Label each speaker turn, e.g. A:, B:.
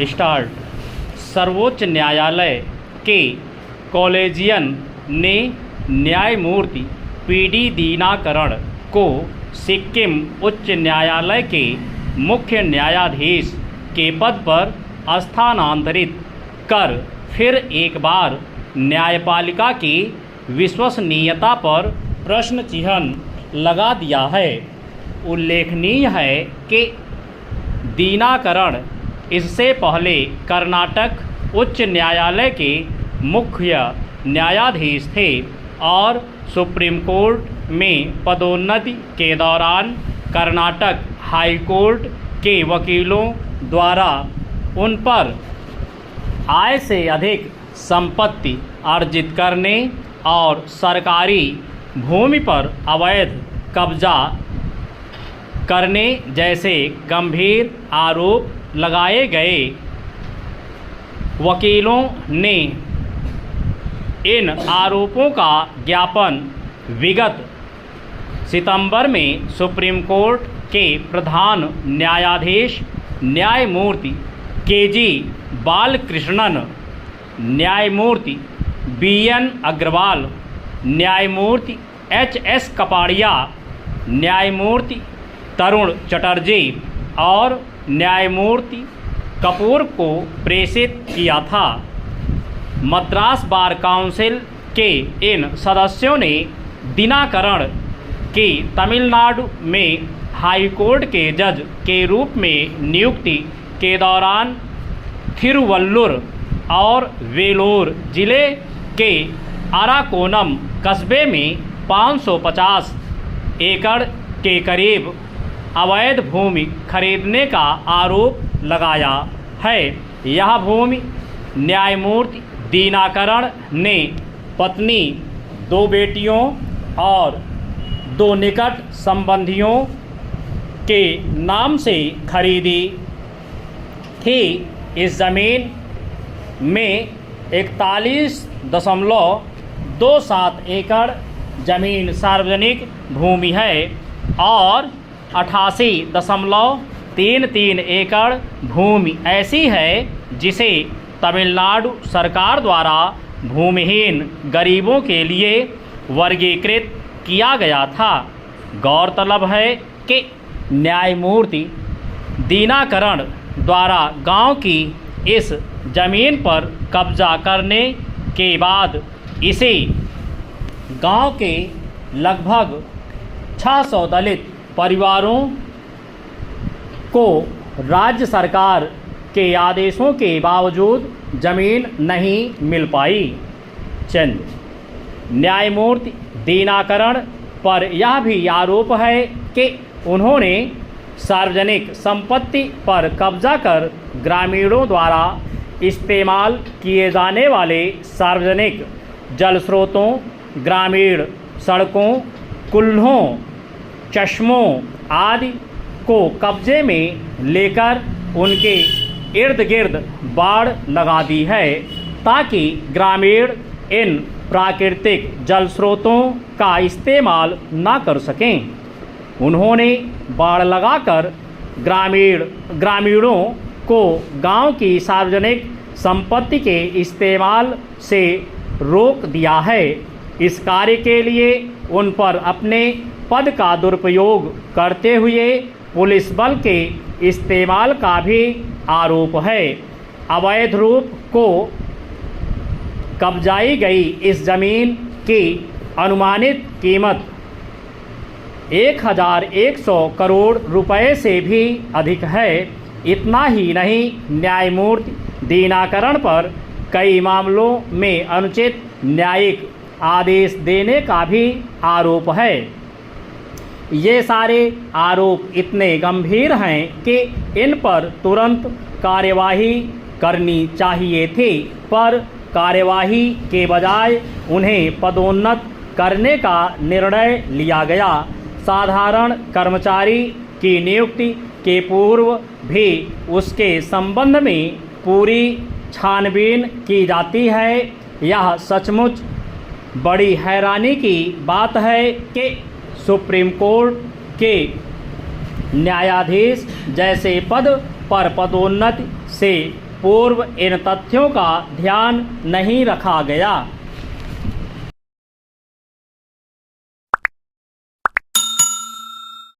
A: Start. सर्वोच्च न्यायालय के कॉलेजियन ने न्यायमूर्ति पीडी दीनाकरण को सिक्किम उच्च न्यायालय के मुख्य न्यायाधीश के पद पर स्थानांतरित कर फिर एक बार न्यायपालिका की विश्वसनीयता पर प्रश्न चिन्ह लगा दिया है। उल्लेखनीय है कि दीनाकरण इससे पहले कर्नाटक उच्च न्यायालय के मुख्य न्यायाधीश थे और सुप्रीम कोर्ट में पदोन्नति के दौरान कर्नाटक हाई कोर्ट के वकीलों द्वारा उन पर आय से अधिक संपत्ति अर्जित करने और सरकारी भूमि पर अवैध कब्जा करने जैसे गंभीर आरोप लगाए गए। वकीलों ने इन आरोपों का ज्ञापन विगत सितंबर में सुप्रीम कोर्ट के प्रधान न्यायाधीश न्यायमूर्ति केजी बालकृष्णन, न्यायमूर्ति बीएन अग्रवाल, न्यायमूर्ति एचएस कपाड़िया, न्यायमूर्ति तरुण चटर्जी और न्यायमूर्ति कपूर को प्रेषित किया था। मद्रास बार काउंसिल के इन सदस्यों ने दीनाकरण की तमिलनाडु में हाई कोर्ट के जज के रूप में नियुक्ति के दौरान थिरुवल्लुर और वेलोर जिले के अराकोनम कस्बे में 550 एकड़ के करीब अवैध भूमि खरीदने का आरोप लगाया है। यह भूमि न्यायमूर्ति दीनाकरण ने पत्नी, 2 बेटियों और 2 निकट संबंधियों के नाम से खरीदी थी। इस ज़मीन में 41.27 एकड़ ज़मीन सार्वजनिक भूमि है और 88.33 एकड़ भूमि ऐसी है जिसे तमिलनाडु सरकार द्वारा भूमिहीन गरीबों के लिए वर्गीकृत किया गया था। गौरतलब है कि न्यायमूर्ति दीनाकरण द्वारा गांव की इस ज़मीन पर कब्जा करने के बाद इसे गांव के लगभग 600 दलित परिवारों को राज्य सरकार के आदेशों के बावजूद ज़मीन नहीं मिल पाई। चंद न्यायमूर्ति दीनाकरण पर यह भी आरोप है कि उन्होंने सार्वजनिक संपत्ति पर कब्जा कर ग्रामीणों द्वारा इस्तेमाल किए जाने वाले सार्वजनिक जल स्रोतों, ग्रामीण सड़कों, कुल्हों, चश्मों आदि को कब्जे में लेकर उनके इर्द गिर्द बाड़ लगा दी है ताकि ग्रामीण इन प्राकृतिक जल स्रोतों का इस्तेमाल न कर सकें। उन्होंने बाड़ लगाकर ग्रामीणों को गांव की सार्वजनिक संपत्ति के इस्तेमाल से रोक दिया है। इस कार्य के लिए उन पर अपने पद का दुरुपयोग करते हुए पुलिस बल के इस्तेमाल का भी आरोप है। अवैध रूप को कब्जाई गई इस ज़मीन की अनुमानित कीमत 1100 करोड़ रुपए से भी अधिक है। इतना ही नहीं, न्यायमूर्ति दीनाकरण पर कई मामलों में अनुचित न्यायिक आदेश देने का भी आरोप है। ये सारे आरोप इतने गंभीर हैं कि इन पर तुरंत कार्यवाही करनी चाहिए थी, पर कार्यवाही के बजाय उन्हें पदोन्नत करने का निर्णय लिया गया। साधारण कर्मचारी की नियुक्ति के पूर्व भी उसके संबंध में पूरी छानबीन की जाती है। यह सचमुच बड़ी हैरानी की बात है कि सुप्रीम कोर्ट के न्यायाधीश जैसे पद पर पदोन्नति से पूर्व इन तथ्यों का ध्यान नहीं रखा गया।